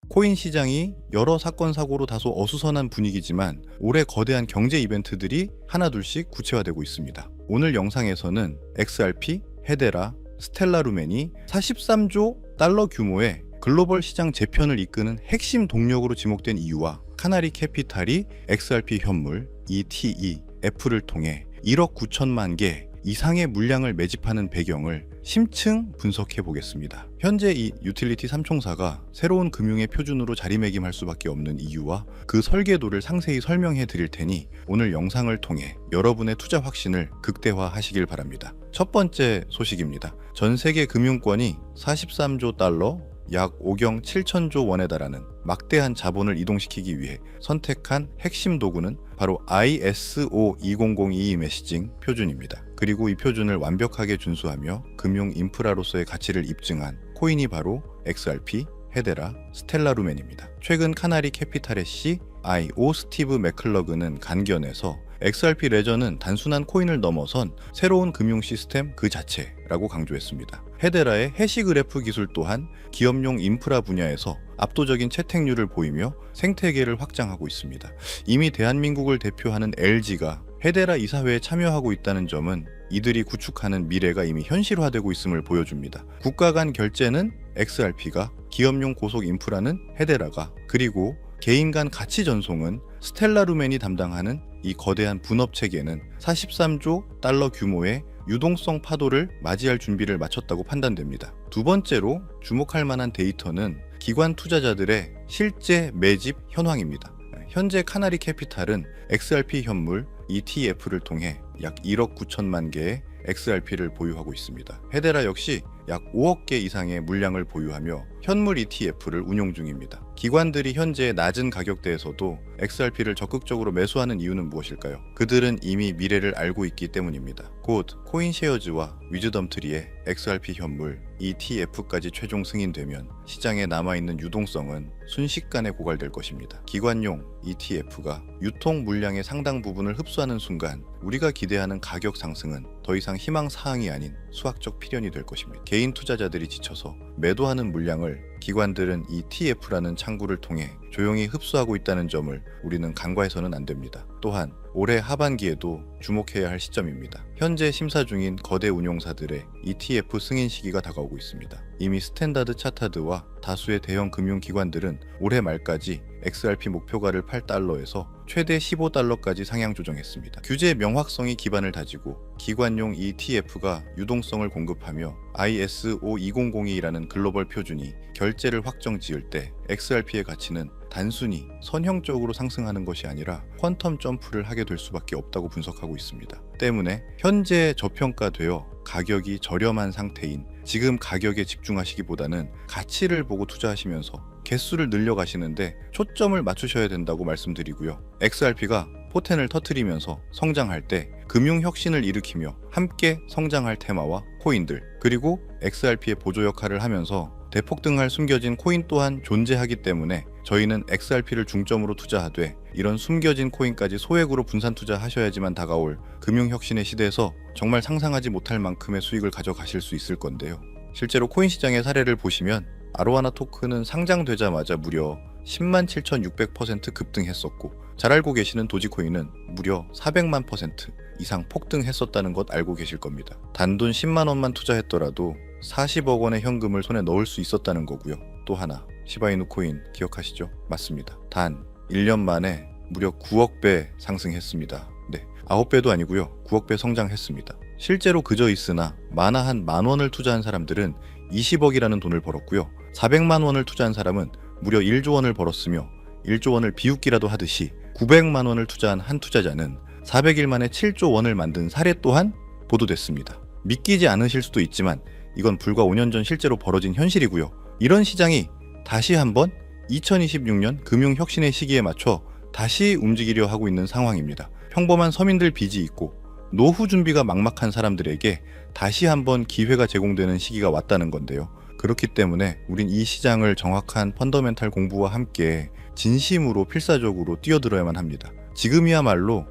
코인 시장이 여러 사건 사고로 다소 어수선한 분위기지만 올해 거대한 경제 이벤트들이 하나둘씩 구체화되고 있습니다. 오늘 영상에서는 XRP, 헤데라, 스텔라루멘이 43조 달러 규모의 글로벌 시장 재편을 이끄는 핵심 동력으로 지목된 이유와 카나리 캐피탈이 XRP 현물 ETF를 통해 1억 9천만 개 이상의 물량을 매집하는 배경을 심층 분석해 보겠습니다. 현재 이 유틸리티 3총사가 새로운 금융의 표준으로 자리매김할 수밖에 없는 이유와 그 설계도를 상세히 설명해 드릴 테니 오늘 영상을 통해 여러분의 투자 확신을 극대화하시길 바랍니다. 첫 번째 소식입니다. 전 세계 금융권이 43조 달러 약 5경 7천조 원에 달하는 막대한 자본을 이동시키기 위해 선택한 핵심 도구는 바로 ISO 2002 메시징 표준입니다. 그리고 이 표준을 완벽하게 준수하며 금융 인프라로서의 가치를 입증한 코인이 바로 XRP, 헤데라, 스텔라루멘입니다. 최근 카나리 캐피탈의 CIO 스티브 맥클러그는 간견에서 XRP 레저는 단순한 코인을 넘어선 새로운 금융 시스템 그 자체라고 강조했습니다. 헤데라의 해시 그래프 기술 또한 기업용 인프라 분야에서 압도적인 채택률을 보이며 생태계를 확장하고 있습니다. 이미 대한민국을 대표하는 LG가 헤데라 이사회에 참여하고 있다는 점은 이들이 구축하는 미래가 이미 현실화되고 있음을 보여줍니다. 국가 간 결제는 XRP가, 기업용 고속 인프라는 헤데라가, 그리고 개인 간 가치 전송은 스텔라루멘이 담당하는 이 거대한 분업 체계는 43조 달러 규모의 유동성 파도를 맞이할 준비를 마쳤다고 판단됩니다. 두 번째로 주목할 만한 데이터는 기관 투자자들의 실제 매집 현황입니다. 현재 카나리 캐피탈은 XRP 현물 ETF를 통해 약 1억 9천만 개의 XRP를 보유하고 있습니다. 헤데라 역시 약 5억 개 이상의 물량을 보유하며 현물 ETF를 운용 중입니다. 기관들이 현재 낮은 가격대에서도 XRP를 적극적으로 매수하는 이유는 무엇일까요? 그들은 이미 미래를 알고 있기 때문입니다. 곧 코인쉐어즈와 위즈덤트리의 XRP 현물 ETF까지 최종 승인되면 시장에 남아있는 유동성은 순식간에 고갈될 것입니다. 기관용 ETF가 유통 물량의 상당 부분을 흡수하는 순간 우리가 기대하는 가격 상승은 더 이상 희망사항이 아닌 수학적 필연이 될 것입니다. 개인 투자자들이 지쳐서 매도하는 물량을 기관들은 ETF라는 창구를 통해 조용히 흡수하고 있다는 점을 우리는 간과해서는 안 됩니다. 또한 올해 하반기에도 주목해야 할 시점입니다. 현재 심사 중인 거대 운용사들의 ETF 승인 시기가 다가오고 있습니다. 이미 스탠다드 차타드와 다수의 대형 금융기관들은 올해 말까지 XRP 목표가를 8달러에서 최대 15달러까지 상향 조정했습니다. 규제 명확성이 기반을 다지고 기관용 ETF가 유동성을 공급하며 ISO 2002라는 글로벌 표준이 결제를 확정 지을 때 XRP의 가치는 단순히 선형적으로 상승하는 것이 아니라 퀀텀 점프를 하게 될 수밖에 없다고 분석하고 있습니다. 때문에 현재 저평가되어 가격이 저렴한 상태인 지금 가격에 집중하시기보다는 가치를 보고 투자하시면서 개수를 늘려가시는데 초점을 맞추셔야 된다고 말씀드리고요. XRP가 포텐을 터뜨리면서 성장할 때 금융혁신을 일으키며 함께 성장할 테마와 코인들, 그리고 XRP의 보조 역할을 하면서 대폭등할 숨겨진 코인 또한 존재하기 때문에 저희는 XRP를 중점으로 투자하되 이런 숨겨진 코인까지 소액으로 분산 투자하셔야지만 다가올 금융혁신의 시대에서 정말 상상하지 못할 만큼의 수익을 가져가실 수 있을 건데요. 실제로 코인 시장의 사례를 보시면 아로하나 토큰은 상장되자마자 무려 107,600% 급등했었고, 잘 알고 계시는 도지코인은 무려 400만 % 이상 폭등했었다는 것 알고 계실 겁니다. 단돈 10만 원만 투자했더라도 40억 원의 현금을 손에 넣을 수 있었다는 거고요. 또 하나, 시바이누 코인 기억하시죠? 맞습니다. 단 1년 만에 무려 9억 배 상승했습니다. 네, 9배도 아니고요. 9억 배 성장했습니다. 실제로 그저 있으나 만화 한 10,000원을 투자한 사람들은 20억이라는 돈을 벌었고요. 400만 원을 투자한 사람은 무려 1조 원을 벌었으며 1조 원을 비웃기라도 하듯이 900만 원을 투자한 한 투자자는 400일 만에 7조 원을 만든 사례 또한 보도됐습니다. 믿기지 않으실 수도 있지만 이건 불과 5년 전 실제로 벌어진 현실이고요. 이런 시장이 다시 한번 2026년 금융혁신의 시기에 맞춰 다시 움직이려 하고 있는 상황입니다. 평범한 서민들 빚이 있고 노후 준비가 막막한 사람들에게 다시 한번 기회가 제공되는 시기가 왔다는 건데요. 그렇기 때문에 우린 이 시장을 정확한 펀더멘탈 공부와 함께 진심으로 필사적으로 뛰어들어야만 합니다. 지금이야말로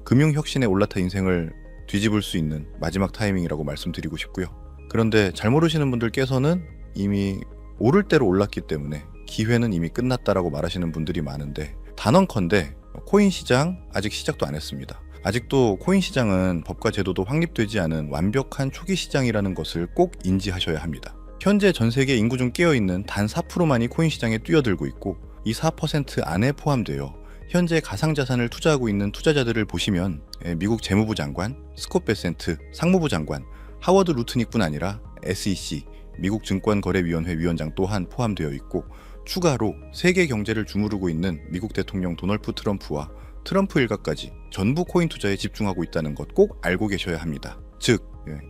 금융혁신에 올라타 인생을 뒤집을 수 있는 마지막 타이밍이라고 말씀드리고 싶고요. 그런데 잘 모르시는 분들께서는 이미 오를 대로 올랐기 때문에 기회는 이미 끝났다라고 말하시는 분들이 많은데, 단언컨대 코인 시장 아직 시작도 안 했습니다. 아직도 코인 시장은 법과 제도도 확립되지 않은 완벽한 초기 시장이라는 것을 꼭 인지하셔야 합니다. 현재 전 세계 인구 중 깨어있는 단 4%만이 코인 시장에 뛰어들고 있고, 이 4% 안에 포함되어 현재 가상자산을 투자하고 있는 투자자들을 보시면 미국 재무부 장관, 스콧 베센트 상무부 장관, 하워드 루트닉뿐 아니라 SEC, 미국 증권거래위원회 위원장 또한 포함되어 있고, 추가로 세계 경제를 주무르고 있는 미국 대통령 도널드 트럼프와 트럼프 일가까지 전부 코인 투자에 집중하고 있다는 것 꼭 알고 계셔야 합니다. 즉,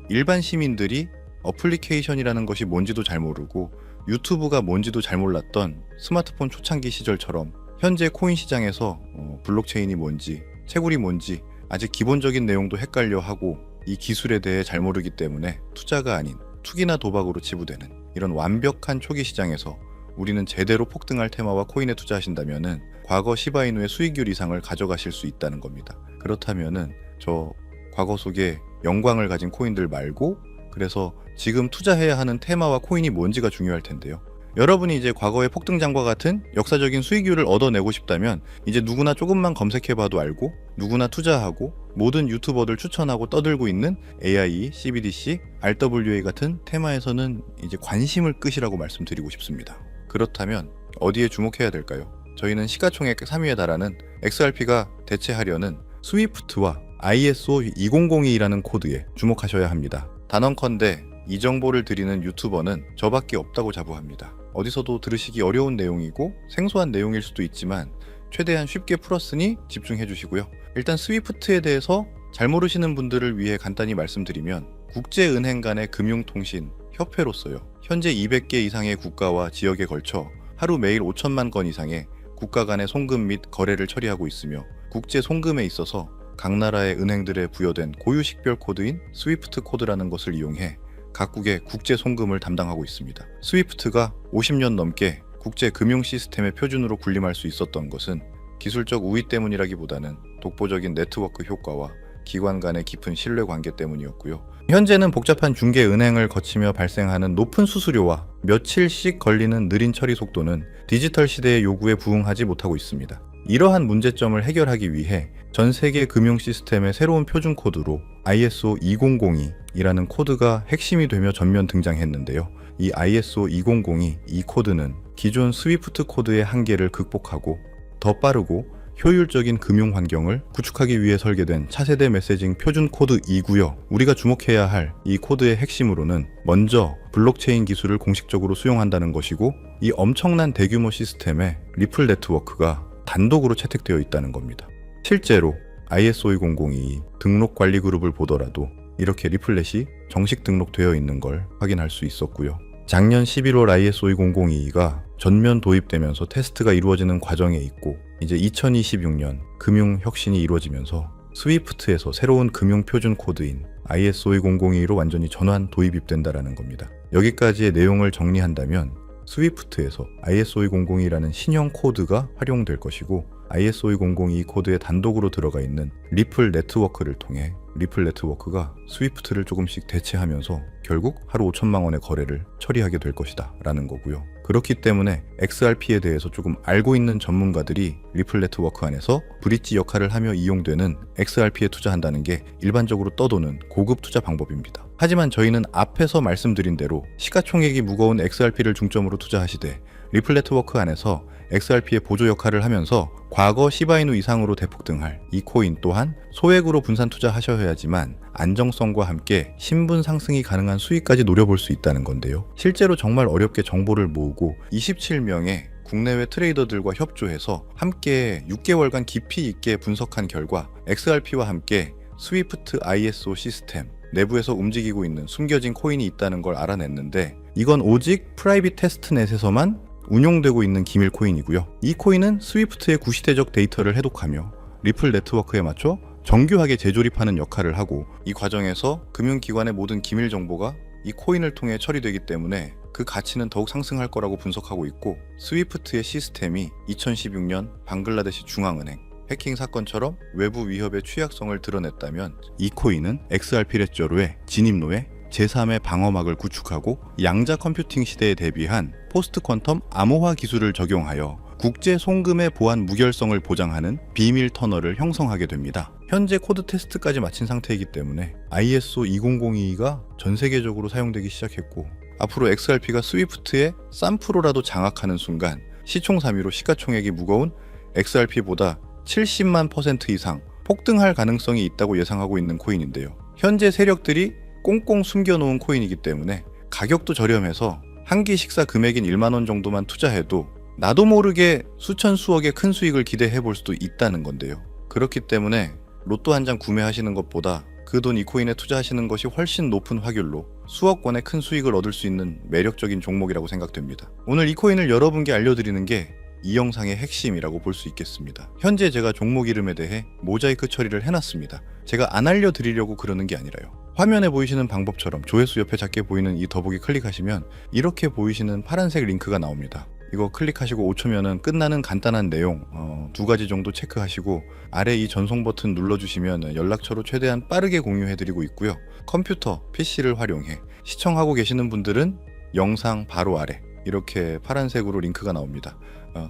일반 시민들이 어플리케이션이라는 것이 뭔지도 잘 모르고 유튜브가 뭔지도 잘 몰랐던 스마트폰 초창기 시절처럼 현재 코인 시장에서 블록체인이 뭔지, 채굴이 뭔지 아직 기본적인 내용도 헷갈려 하고 이 기술에 대해 잘 모르기 때문에 투자가 아닌 투기나 도박으로 치부되는 이런 완벽한 초기 시장에서 우리는 제대로 폭등할 테마와 코인에 투자하신다면은 과거 시바이누의 수익률 이상을 가져가실 수 있다는 겁니다. 그렇다면은 저 과거 속에 영광을 가진 코인들 말고, 그래서 지금 투자해야 하는 테마와 코인이 뭔지가 중요할 텐데요. 여러분이 이제 과거의 폭등장과 같은 역사적인 수익률을 얻어내고 싶다면 이제 누구나 조금만 검색해봐도 알고 누구나 투자하고 모든 유튜버들 추천하고 떠들고 있는 AIE, CBDC, RWA 같은 테마에서는 이제 관심을 끄시라고 말씀드리고 싶습니다. 그렇다면 어디에 주목해야 될까요? 저희는 시가총액 3위에 달하는 XRP가 대체하려는 스위프트와 ISO 2002라는 코드에 주목하셔야 합니다. 단언컨대 이 정보를 드리는 유튜버는 저밖에 없다고 자부합니다. 어디서도 들으시기 어려운 내용이고 생소한 내용일 수도 있지만 최대한 쉽게 풀었으니 집중해 주시고요. 일단 스위프트에 대해서 잘 모르시는 분들을 위해 간단히 말씀드리면, 국제은행 간의 금융통신 협회로서요, 현재 200개 이상의 국가와 지역에 걸쳐 하루 매일 5천만 건 이상의 국가 간의 송금 및 거래를 처리하고 있으며, 국제 송금에 있어서 각 나라의 은행들에 부여된 고유식별 코드인 스위프트 코드라는 것을 이용해 각국의 국제 송금을 담당하고 있습니다. 스위프트가 50년 넘게 국제 금융 시스템의 표준으로 군림할 수 있었던 것은 기술적 우위 때문이라기보다는 독보적인 네트워크 효과와 기관 간의 깊은 신뢰 관계 때문이었고요. 현재는 복잡한 중개 은행을 거치며 발생하는 높은 수수료와 며칠씩 걸리는 느린 처리 속도는 디지털 시대의 요구에 부응하지 못하고 있습니다. 이러한 문제점을 해결하기 위해 전 세계 금융 시스템의 새로운 표준 코드로 ISO 2002이라는 코드가 핵심이 되며 전면 등장했는데요. 이 ISO 2002 이 코드는 기존 스위프트 코드의 한계를 극복하고 더 빠르고 효율적인 금융 환경을 구축하기 위해 설계된 차세대 메시징 표준 코드이고요. 우리가 주목해야 할 이 코드의 핵심으로는 먼저 블록체인 기술을 공식적으로 수용한다는 것이고, 이 엄청난 대규모 시스템에 리플 네트워크가 단독으로 채택되어 있다는 겁니다. 실제로 ISO 2002 등록 관리 그룹을 보더라도 이렇게 리플렛이 정식 등록되어 있는 걸 확인할 수 있었고요. 작년 11월 ISO 2002가 전면 도입되면서 테스트가 이루어지는 과정에 있고, 이제 2026년 금융 혁신이 이루어지면서 스위프트에서 새로운 금융 표준 코드인 ISO 2002로 완전히 전환 도입이 된다는 겁니다. 여기까지의 내용을 정리한다면 스위프트에서 ISO 2002라는 신형 코드가 활용될 것이고, ISO 2002 코드에 단독으로 들어가 있는 리플 네트워크를 통해 리플 네트워크가 스위프트를 조금씩 대체하면서 결국 하루 5천만 원의 거래를 처리하게 될 것이다 라는 거고요. 그렇기 때문에 XRP에 대해서 조금 알고 있는 전문가들이 리플 네트워크 안에서 브릿지 역할을 하며 이용되는 XRP에 투자한다는 게 일반적으로 떠도는 고급 투자 방법입니다. 하지만 저희는 앞에서 말씀드린 대로 시가총액이 무거운 XRP를 중점으로 투자하시되 리플 네트워크 안에서 XRP의 보조 역할을 하면서 과거 시바이누 이상으로 대폭등할 이 코인 또한 소액으로 분산 투자하셔야지만 안정성과 함께 신분 상승이 가능한 수익까지 노려볼 수 있다는 건데요. 실제로 정말 어렵게 정보를 모으고 27명의 국내외 트레이더들과 협조해서 함께 6개월간 깊이 있게 분석한 결과 XRP와 함께 스위프트 ISO 시스템 내부에서 움직이고 있는 숨겨진 코인이 있다는 걸 알아냈는데, 이건 오직 프라이빗 테스트넷에서만 운용되고 있는 기밀 코인이고요. 이 코인은 스위프트의 구시대적 데이터를 해독하며 리플 네트워크에 맞춰 정교하게 재조립하는 역할을 하고, 이 과정에서 금융기관의 모든 기밀 정보가 이 코인을 통해 처리되기 때문에 그 가치는 더욱 상승할 거라고 분석하고 있고, 스위프트의 시스템이 2016년 방글라데시 중앙은행 해킹 사건처럼 외부 위협의 취약성을 드러냈다면 이 코인은 XRP 레저로의 진입로에 제3의 방어막을 구축하고 양자 컴퓨팅 시대에 대비한 포스트 퀀텀 암호화 기술을 적용하여 국제 송금의 보안 무결성을 보장하는 비밀 터널을 형성하게 됩니다. 현재 코드 테스트까지 마친 상태이기 때문에 ISO 20022가 전 세계적으로 사용되기 시작했고, 앞으로 XRP가 스위프트의 쌈프로라도 장악하는 순간 시총삼위로 시가총액이 무거운 XRP보다 70만 % 이상 폭등할 가능성이 있다고 예상하고 있는 코인인데요. 현재 세력들이 꽁꽁 숨겨놓은 코인이기 때문에 가격도 저렴해서 한 끼 식사 금액인 1만 원 정도만 투자해도 나도 모르게 수천 수억의 큰 수익을 기대해 볼 수도 있다는 건데요. 그렇기 때문에 로또 한 장 구매하시는 것보다 그 돈 이 코인에 투자하시는 것이 훨씬 높은 확률로 수억 원의 큰 수익을 얻을 수 있는 매력적인 종목이라고 생각됩니다. 오늘 이 코인을 여러분께 알려드리는 게 이 영상의 핵심이라고 볼 수 있겠습니다. 현재 제가 종목 이름에 대해 모자이크 처리를 해놨습니다. 제가 안 알려드리려고 그러는 게 아니라요. 화면에 보이시는 방법처럼 조회수 옆에 작게 보이는 이 더보기 클릭하시면 이렇게 보이시는 파란색 링크가 나옵니다. 이거 클릭하시고 5초면은 끝나는 간단한 내용 2가지 정도 체크하시고 아래 이 전송 버튼 눌러주시면 연락처로 최대한 빠르게 공유해드리고 있고요. 컴퓨터, PC를 활용해 시청하고 계시는 분들은 영상 바로 아래 이렇게 파란색으로 링크가 나옵니다.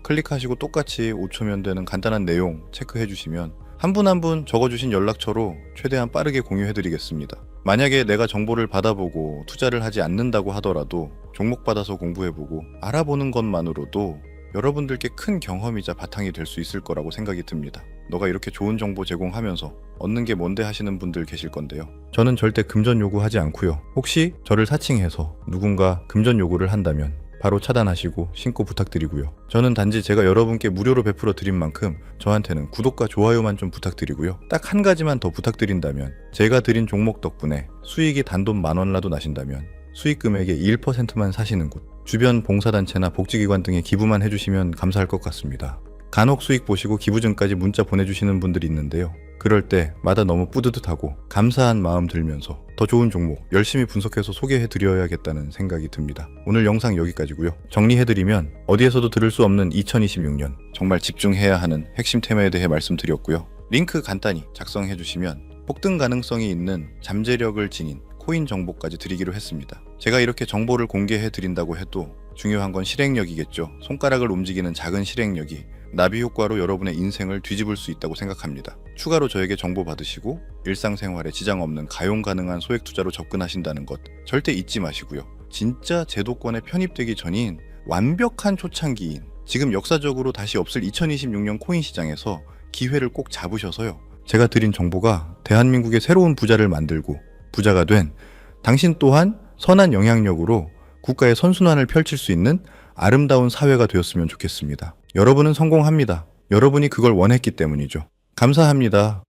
클릭하시고 똑같이 5초면 되는 간단한 내용 체크해주시면 한 분 한 분 적어주신 연락처로 최대한 빠르게 공유해드리겠습니다. 만약에 내가 정보를 받아보고 투자를 하지 않는다고 하더라도 종목 받아서 공부해보고 알아보는 것만으로도 여러분들께 큰 경험이자 바탕이 될 수 있을 거라고 생각이 듭니다. 너가 이렇게 좋은 정보 제공하면서 얻는 게 뭔데 하시는 분들 계실 건데요. 저는 절대 금전 요구하지 않고요. 혹시 저를 사칭해서 누군가 금전 요구를 한다면 바로 차단하시고 신고 부탁드리고요. 저는 단지 제가 여러분께 무료로 베풀어 드린 만큼 저한테는 구독과 좋아요만 좀 부탁드리고요. 딱 한 가지만 더 부탁드린다면 제가 드린 종목 덕분에 수익이 단돈 10,000원라도 나신다면 수익 금액의 1%만 사시는 곳, 주변 봉사단체나 복지기관 등에 기부만 해주시면 감사할 것 같습니다. 간혹 수익 보시고 기부증까지 문자 보내주시는 분들이 있는데요. 그럴 때마다 너무 뿌듯하고 감사한 마음 들면서 더 좋은 종목 열심히 분석해서 소개해드려야겠다는 생각이 듭니다. 오늘 영상 여기까지고요. 정리해드리면 어디에서도 들을 수 없는 2026년 정말 집중해야 하는 핵심 테마에 대해 말씀드렸고요. 링크 간단히 작성해주시면 폭등 가능성이 있는 잠재력을 지닌 코인 정보까지 드리기로 했습니다. 제가 이렇게 정보를 공개해드린다고 해도 중요한 건 실행력이겠죠. 손가락을 움직이는 작은 실행력이 나비 효과로 여러분의 인생을 뒤집을 수 있다고 생각합니다. 추가로 저에게 정보 받으시고 일상생활에 지장 없는 가용 가능한 소액 투자로 접근하신다는 것 절대 잊지 마시고요. 진짜 제도권에 편입되기 전인 완벽한 초창기인 지금 역사적으로 다시 없을 2026년 코인 시장에서 기회를 꼭 잡으셔서요. 제가 드린 정보가 대한민국의 새로운 부자를 만들고 부자가 된 당신 또한 선한 영향력으로 국가의 선순환을 펼칠 수 있는 아름다운 사회가 되었으면 좋겠습니다. 여러분은 성공합니다. 여러분이 그걸 원했기 때문이죠. 감사합니다.